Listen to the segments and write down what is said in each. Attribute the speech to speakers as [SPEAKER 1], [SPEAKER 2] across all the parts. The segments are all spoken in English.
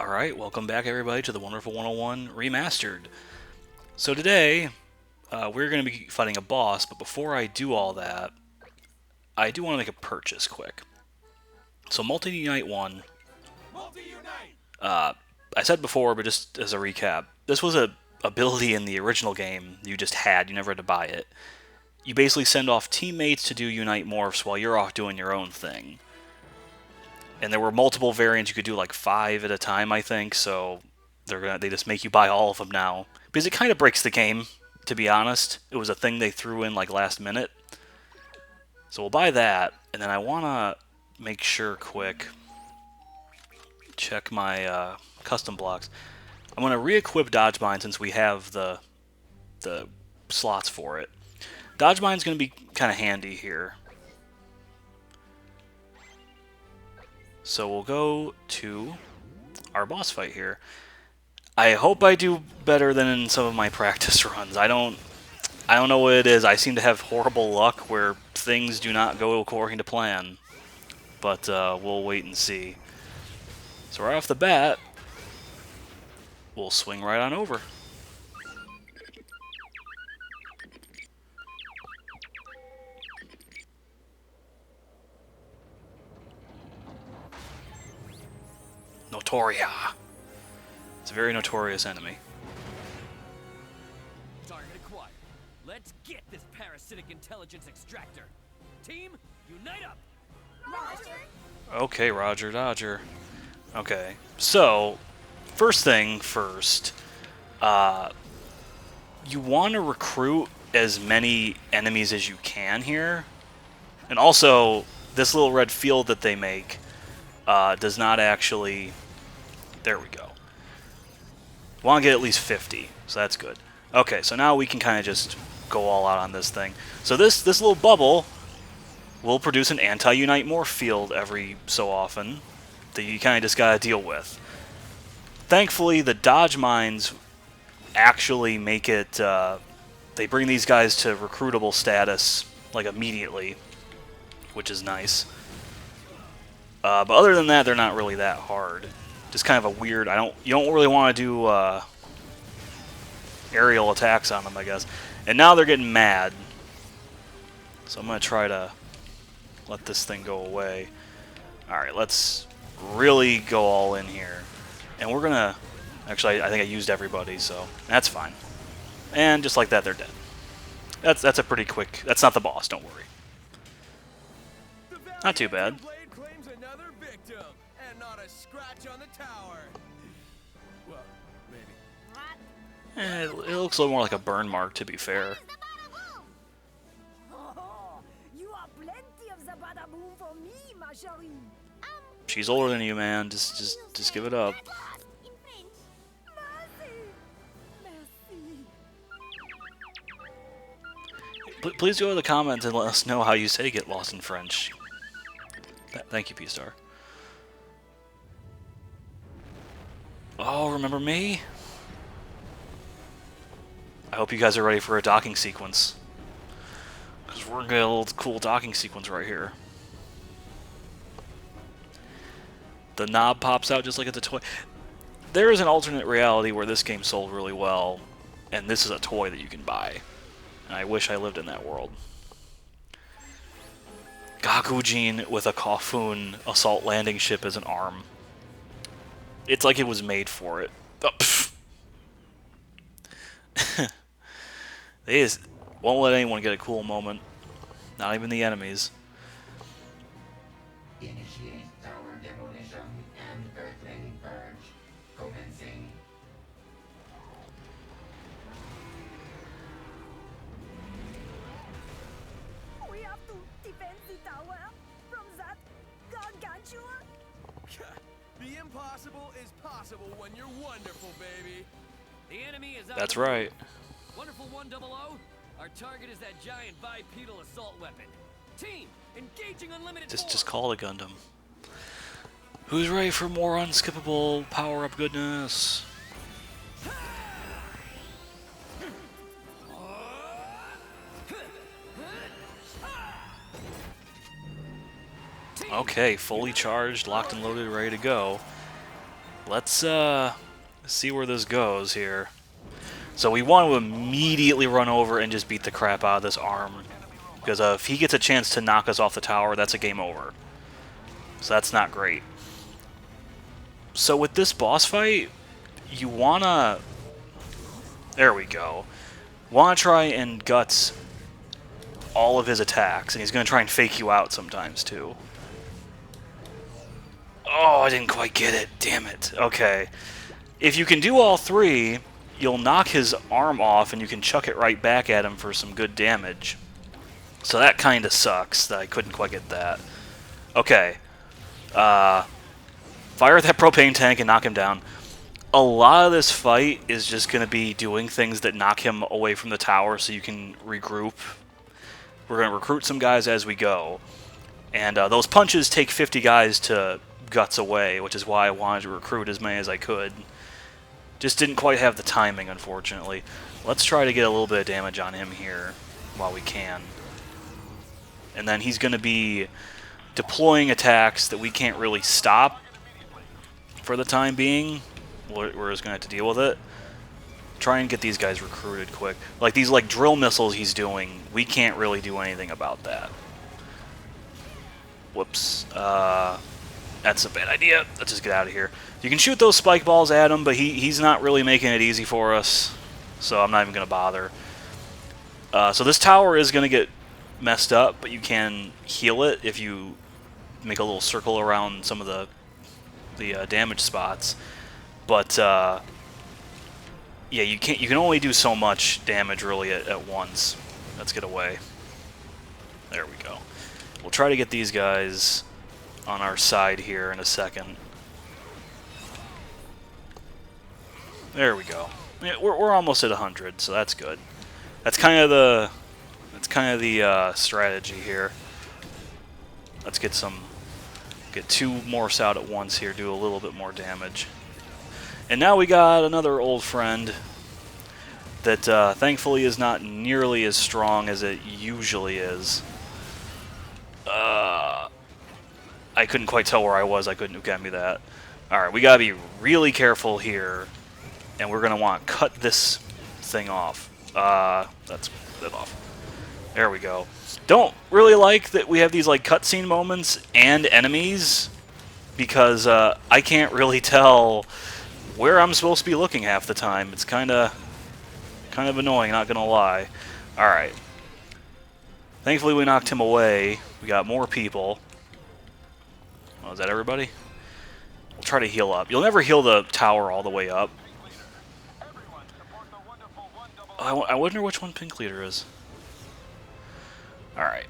[SPEAKER 1] Alright, welcome back everybody to the Wonderful 101 Remastered. So today, we're going to be fighting a boss, but before I do all that, I do want to make a purchase quick. So Multi-Unite 1, I said before, but just as a recap, this was a ability in the original game you just had, you never had to buy it. You basically send off teammates to do Unite Morphs while you're off doing your own thing. And there were multiple variants. You could do like 5 at a time, I think. So they just make you buy all of them now because it kind of breaks the game, to be honest. It was a thing they threw in like last minute. So we'll buy that, and then I want to make sure quick. Check my custom blocks. I'm going to re-equip Dodge Mine since we have the slots for it. Dodge Mine's going to be kind of handy here. So we'll go to our boss fight here. I hope I do better than in some of my practice runs. I don't know what it is. I seem to have horrible luck where things do not go according to plan. But we'll wait and see. So right off the bat, we'll swing right on over. Nitori. It's a very notorious enemy.
[SPEAKER 2] Target acquired. Let's get this parasitic intelligence extractor. Team, unite up!
[SPEAKER 3] Roger.
[SPEAKER 1] Okay, Roger Dodger. Okay, so first thing first, you want to recruit as many enemies as you can here, and also this little red field that they make does not actually. There we go. Want to get at least 50, so that's good. Okay, so now we can kind of just go all out on this thing. So this little bubble will produce an anti-Unite Morph field every so often that you kind of just got to deal with. Thankfully, the Dodge Mines actually make it... they bring these guys to recruitable status, like, immediately, which is nice. But other than that, they're not really that hard. Just kind of a weird... You don't really want to do aerial attacks on them, I guess. And now they're getting mad. So I'm going to try to let this thing go away. Alright, let's really go all in here. And we're going to... Actually, I think I used everybody, so that's fine. And just like that, they're dead. That's a pretty quick... That's not the boss, don't worry. Not too bad. It looks a little more like a burn mark, to be fair. She's older than you, man. Just give it up. Please go to the comments and let us know how you say "get lost" in French. Thank you, P-Star. Oh, remember me? I hope you guys are ready for a docking sequence. Because we're going to get a little cool docking sequence right here. The knob pops out just like it's a toy. There is an alternate reality where this game sold really well, and this is a toy that you can buy. And I wish I lived in that world. Gakujin with a Kofun assault landing ship as an arm. It's like it was made for it. Oh, they just won't let anyone get a cool moment. Not even the enemies.
[SPEAKER 4] Initiate tower demolition and earthling purge. Commencing.
[SPEAKER 3] We have to defend the tower from that gargantuan.
[SPEAKER 2] The impossible is possible when you're wonderful, baby. The enemy is out.
[SPEAKER 1] That's right.
[SPEAKER 2] Wonderful 100. Our target is that giant bipedal assault weapon. Team, engaging unlimited
[SPEAKER 1] Just call it a Gundam. Who's ready for more unskippable power-up goodness? Okay, fully charged, locked and loaded, ready to go. let's see where this goes here. So we want to immediately run over and just beat the crap out of this arm. Because if he gets a chance to knock us off the tower, that's a game over. So that's not great. So with this boss fight, you wanna... There we go. Wanna try and guts all of his attacks, and he's gonna try and fake you out sometimes too. Oh, I didn't quite get it. Damn it. Okay. If you can do all three, you'll knock his arm off, and you can chuck it right back at him for some good damage. So that kind of sucks that I couldn't quite get that. Okay. Fire that propane tank and knock him down. A lot of this fight is just going to be doing things that knock him away from the tower so you can regroup. We're going to recruit some guys as we go. And those punches take 50 guys to guts away, which is why I wanted to recruit as many as I could. Just didn't quite have the timing, unfortunately. Let's try to get a little bit of damage on him here while we can. And then he's going to be deploying attacks that we can't really stop for the time being. We're just going to have to deal with it. Try and get these guys recruited quick. Like these drill missiles he's doing, we can't really do anything about that. Whoops. That's a bad idea. Let's just get out of here. You can shoot those spike balls at him, but he's not really making it easy for us. So I'm not even going to bother. So this tower is going to get messed up, but you can heal it if you make a little circle around some of the damage spots. But yeah, you can only do so much damage really at once. Let's get away. There we go. We'll try to get these guys on our side here in a second. There we go. Yeah, we're almost at 100, so that's good. That's kind of the strategy here. Let's get two morphs out at once here, do a little bit more damage. And now we got another old friend that thankfully is not nearly as strong as it usually is. I couldn't quite tell where I was. I couldn't have gotten me that. Alright, we gotta be really careful here. And we're gonna want to cut this thing off. That's it off. There we go. Don't really like that we have these cutscene moments and enemies, because I can't really tell where I'm supposed to be looking half the time. It's kind of annoying, not gonna lie. Alright. Thankfully we knocked him away. We got more people. Oh, is that everybody? We'll try to heal up. You'll never heal the tower all the way up. Oh, I wonder which one Pink Leader is. Alright.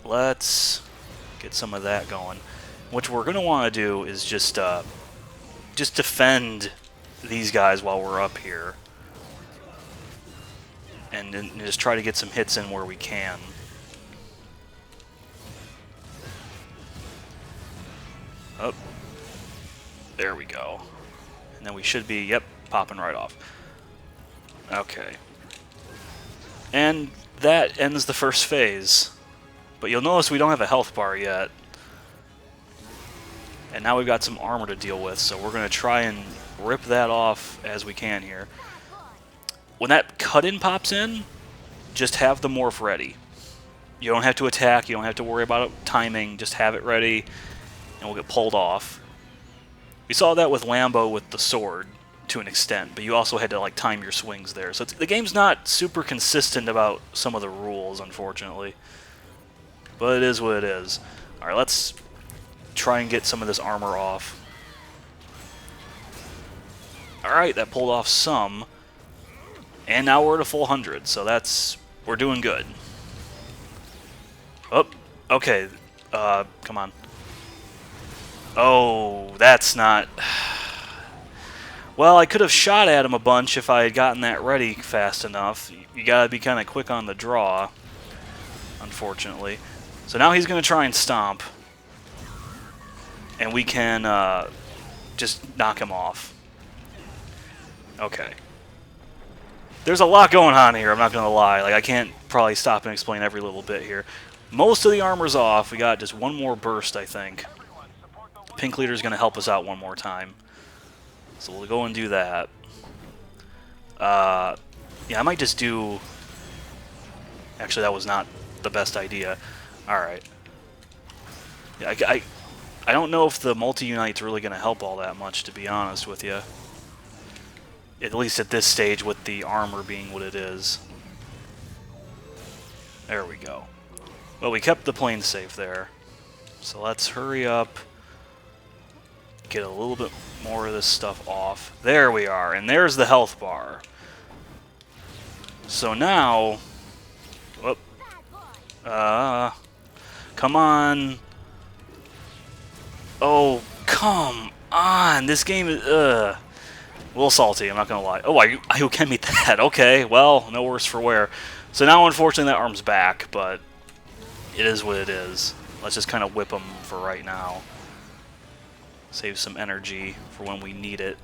[SPEAKER 1] Let's get some of that going. What we're going to want to do is just defend these guys while we're up here. And then just try to get some hits in where we can. Oh. There we go. And then we should be, yep, popping right off. Okay. And that ends the first phase. But you'll notice we don't have a health bar yet. And now we've got some armor to deal with, so we're going to try and rip that off as we can here. When that cut-in pops in, just have the morph ready. You don't have to attack, you don't have to worry about timing, just have it ready, and we'll get pulled off. We saw that with Lambo with the sword, to an extent, but you also had to time your swings there. So the game's not super consistent about some of the rules, unfortunately. But it is what it is. Alright, let's try and get some of this armor off. Alright, that pulled off some. And now we're at a full 100, so we're doing good. Oh, okay. Come on. Oh, that's not... Well, I could have shot at him a bunch if I had gotten that ready fast enough. You gotta be kind of quick on the draw, unfortunately. So now he's gonna try and stomp. And we can just knock him off. Okay. There's a lot going on here, I'm not gonna lie. I can't probably stop and explain every little bit here. Most of the armor's off. We got just one more burst, I think. Pink Leader's gonna help us out one more time. So we'll go and do that. Yeah, I might just do... Actually, that was not the best idea. Alright. Yeah, I don't know if the multi-unite's really going to help all that much, to be honest with you. At least at this stage, with the armor being what it is. There we go. Well, we kept the plane safe there. So let's hurry up. Get a little bit more of this stuff off. There we are, and there's the health bar. So now... Whoop. Come on. Oh, come on. This game is... A little salty, I'm not going to lie. Oh, you can meet that. Okay, well, no worse for wear. So now, unfortunately, that arm's back, but it is what it is. Let's just kind of whip him for right now. Save some energy for when we need it.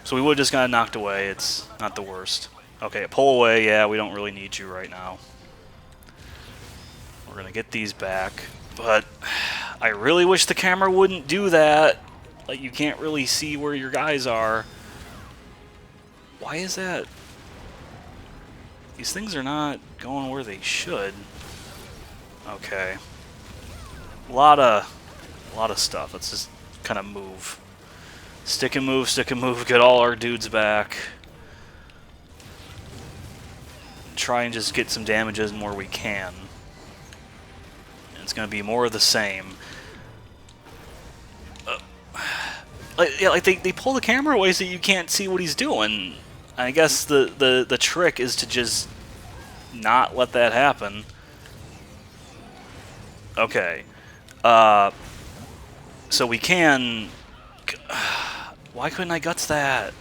[SPEAKER 1] So we would have just got knocked away. It's not the worst. Okay, pull away. Yeah, we don't really need you right now. We're going to get these back. But I really wish the camera wouldn't do that. Like, you can't really see where your guys are. Why is that? These things are not going where they should. Okay. A lot of stuff. Let's just kind of move. Stick and move, get all our dudes back. Try and just get some damages in where we can. And it's going to be more of the same. Like they pull the camera away so you can't see what he's doing. I guess the trick is to just not let that happen. Okay. So we can... Why couldn't I guts that?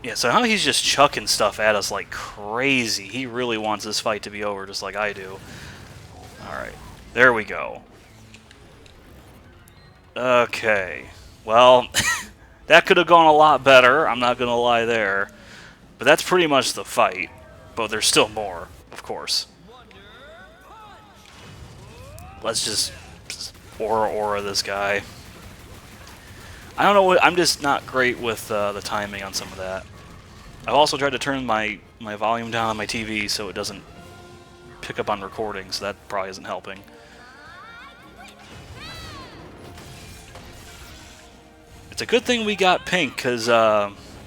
[SPEAKER 1] Yeah, so now he's just chucking stuff at us like crazy. He really wants this fight to be over just like I do. Alright, there we go. Okay. Well, that could have gone a lot better. I'm not going to lie there. But that's pretty much the fight. But there's still more, of course. Let's just aura this guy. I don't know what... I'm just not great with the timing on some of that. I've also tried to turn my volume down on my TV so it doesn't pick up on recording, so that probably isn't helping. It's a good thing we got Pink, because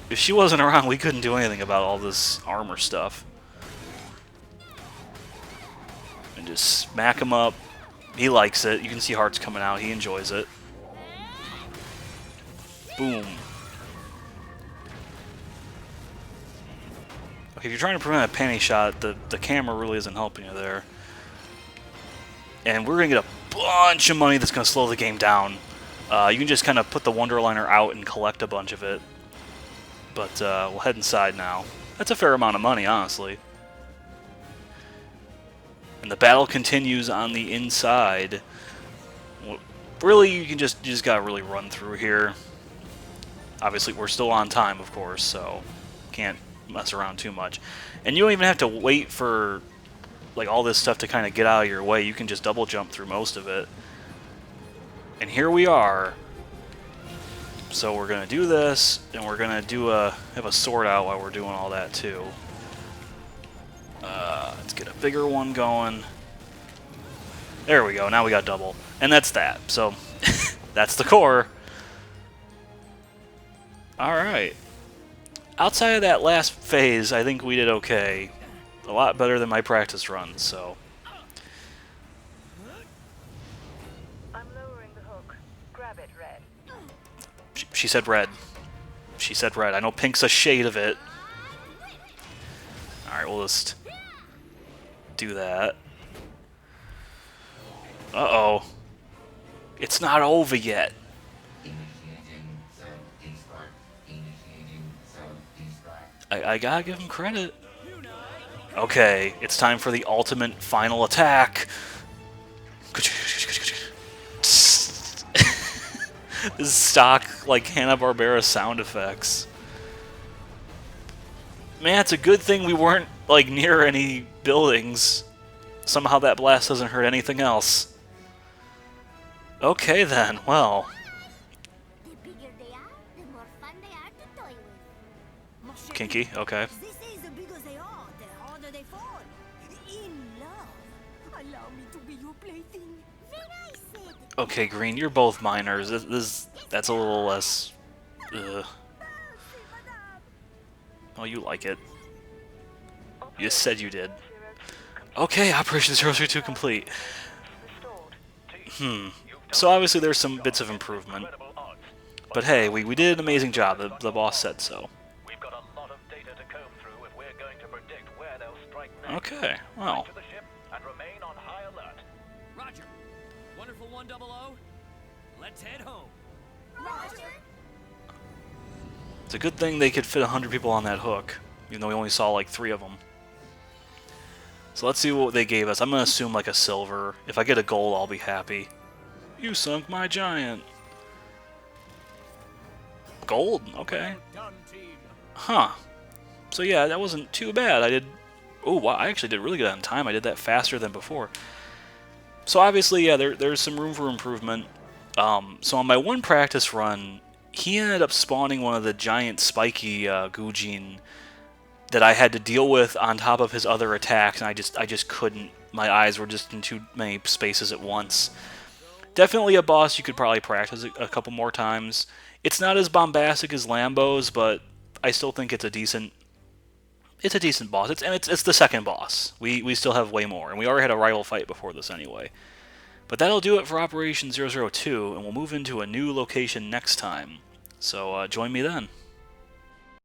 [SPEAKER 1] if she wasn't around, we couldn't do anything about all this armor stuff. And just smack him up. He likes it. You can see hearts coming out. He enjoys it. Boom. Okay, if you're trying to prevent a panty shot, the camera really isn't helping you there. And we're going to get a bunch of money that's going to slow the game down. You can just kind of put the Wonderliner out and collect a bunch of it. But we'll head inside now. That's a fair amount of money, honestly. And the battle continues on the inside. Really, you just gotta really run through here. Obviously, we're still on time, of course, so can't mess around too much. And you don't even have to wait for like all this stuff to kind of get out of your way. You can just double jump through most of it. And here we are. So we're gonna do this, and we're gonna have a sword out while we're doing all that too. Let's get a bigger one going. There we go. Now we got double, and that's that. So that's the core. All right. Outside of that last phase, I think we did okay. A lot better than my practice runs. So.
[SPEAKER 3] I'm lowering the hook. Grab it, Red.
[SPEAKER 1] She said red. She said red. I know pink's a shade of it. Alright, we'll just do that. Uh-oh. It's not over yet. I gotta give him credit. Okay, it's time for the ultimate final attack. This is stock, like, Hanna-Barbera sound effects. Man, it's a good thing we weren't, like, near any buildings. Somehow that blast doesn't hurt anything else. Okay then, well.
[SPEAKER 3] The bigger they are, the more fun they are to toy with. Mon chéri,
[SPEAKER 1] Kinky, okay.
[SPEAKER 3] they say the bigger they are, the harder they fall. In love. Allow me to be your plaything. Then I said,
[SPEAKER 1] Okay, Green, you're both minors. That's a little less... Ugh.
[SPEAKER 3] merci, madame.
[SPEAKER 1] Oh, you like it. You said you did. Okay, Operation 032 complete. So obviously there's some bits of improvement. But hey, we did an amazing job. The boss said so.
[SPEAKER 5] We've got a lot of data to comb through if we're going to predict where they'll strike next.
[SPEAKER 1] Okay, well.
[SPEAKER 5] To the ship and remain on high alert.
[SPEAKER 2] Roger. Wonderful 100. Let's head home.
[SPEAKER 3] Roger.
[SPEAKER 1] It's a good thing they could fit 100 people on that hook, even though we only saw like 3 of them. So let's see what they gave us. I'm going to assume like a silver. If I get a gold, I'll be happy. You sunk my giant. Gold? Okay.
[SPEAKER 2] Done, team.
[SPEAKER 1] Huh. So yeah, that wasn't too bad. I did... Oh, wow, I actually did really good on time. I did that faster than before. So obviously, yeah, there's some room for improvement. So on my one practice run, he ended up spawning one of the giant spiky Gujin that I had to deal with on top of his other attacks, and I just couldn't. My eyes were just in too many spaces at once. Definitely a boss you could probably practice a couple more times. It's not as bombastic as Lambo's, but I still think it's a decent boss. It's the second boss. We still have way more, and we already had a rival fight before this anyway. But that'll do it for Operation 002, and we'll move into a new location next time. So join me then.